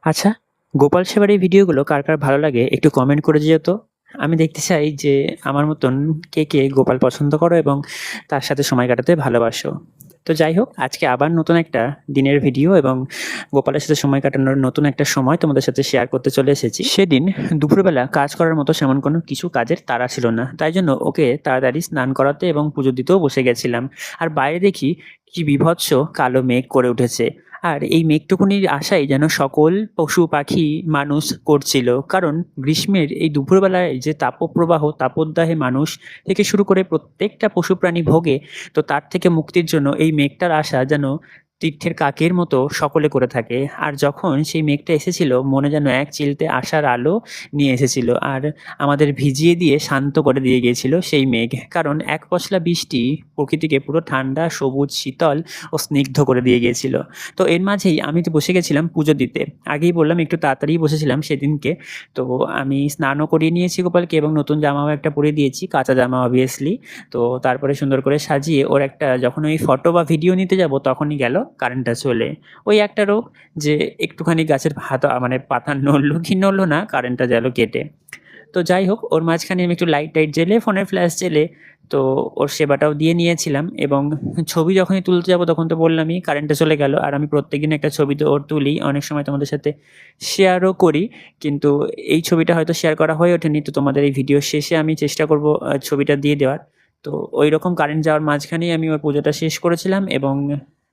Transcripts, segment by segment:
আচ্ছা, গোপাল সেবার এই ভিডিওগুলো কার ভালো লাগে একটু কমেন্ট করে যেও তো। আমি দেখতে চাই যে আমার মতন কে গোপাল পছন্দ করো এবং তার সাথে সময় কাটাতে ভালোবাসো। তো যাই হোক, আজকে আবার নতুন একটা দিনের ভিডিও এবং গোপালের সাথে সময় কাটানোর নতুন একটা সময় তোমাদের সাথে শেয়ার করতে চলে এসেছি। সেদিন দুপুরবেলা কাজ করার মতো সেমন কোনো কিছু কাজের তাড়া ছিল না। তাই জন্য ওকে তাড়াতাড়ি স্নান করাতে এবং পুজো দিতেও বসে গেছিলাম। আর বাইরে দেখি কি বীভৎস কালো মেঘ করে উঠেছে। আর এই মেঘটুকুনির আশাই যেন সকল পশু পাখি মানুষ করছিল। কারণ গ্রীষ্মের এই দুপুরবেলায় যে তাপপ্রবাহ, তাপোদ্দাহে মানুষ থেকে শুরু করে প্রত্যেকটা পশু প্রাণী ভোগে। তো তার থেকে মুক্তির জন্য এই মেঘটার আশা যেন তীর্থের কাকের মতো সকলে করে থাকে। আর যখন সেই মেঘটা এসেছিল মনে যেন এক চিলতে আশার আলো নিয়ে এসেছিল আর আমাদের ভিজিয়ে দিয়ে শান্ত করে দিয়ে গিয়েছিল সেই মেঘ। কারণ এক পশলা বৃষ্টি প্রকৃতিকে পুরো ঠান্ডা, সবুজ, শীতল ও স্নিগ্ধ করে দিয়ে গিয়েছিল। তো এর মাঝেই আমি তো বসে গেছিলাম পুজো দিতে। আগেই বললাম একটু তাড়াতাড়ি বসেছিলাম সেদিনকে। তো আমি স্নানও করিয়ে নিয়েছি গোপালকে এবং নতুন জামাও একটা পরিয়ে দিয়েছি, কাঁচা জামা অবভিয়াসলি। তো তারপরে সুন্দর করে সাজিয়ে ওর একটা যখন ওই ফটো বা ভিডিও নিতে যাব তখনই গেল কারেন্টটা চলে। ওই একটা রোগ যে একটুখানি গাছের মানে পাতা নড়লো কি নড়লো না, কারেন্টটা গেল কেটে। তো যাই হোক, ওর মাঝখানে আমি একটু লাইট জ্বেলে ফোনের ফ্ল্যাশ জ্বেলে তো ওর সেবাটাও দিয়ে নিয়েছিলাম। এবং ছবি যখনই তুলতে যাবো তখন তো বললামই কারেন্টটা চলে গেল। আর আমি প্রত্যেকদিন একটা ছবি তো ওর তুলি, অনেক সময় তোমাদের সাথে শেয়ারও করি। কিন্তু এই ছবিটা হয়তো শেয়ার করা হয়ে ওঠেনি। তো তোমাদের এই ভিডিও শেষে আমি চেষ্টা করব ছবিটা দিয়ে দেওয়ার। তো ওই রকম কারেন্ট যাওয়ার মাঝখানেই আমি ওর পুজোটা শেষ করেছিলাম। এবং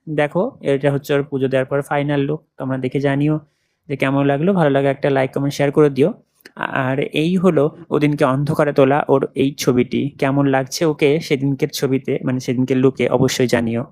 দেখো, এটা হচ্ছে ওর পুজো দেওয়ার পর ফাইনাল লুক। তোমরা দেখে জানিও যে কেমন লাগলো। ভালো লাগে একটা লাইক, কমেন্ট, শেয়ার করে দিও। আর এই হলো ওদিনকে অন্ধকারে তোলা ওর এই ছবিটি। কেমন লাগছে ওকে সেদিনকের ছবিতে, মানে সেদিনকের লুকে, অবশ্যই জানিও।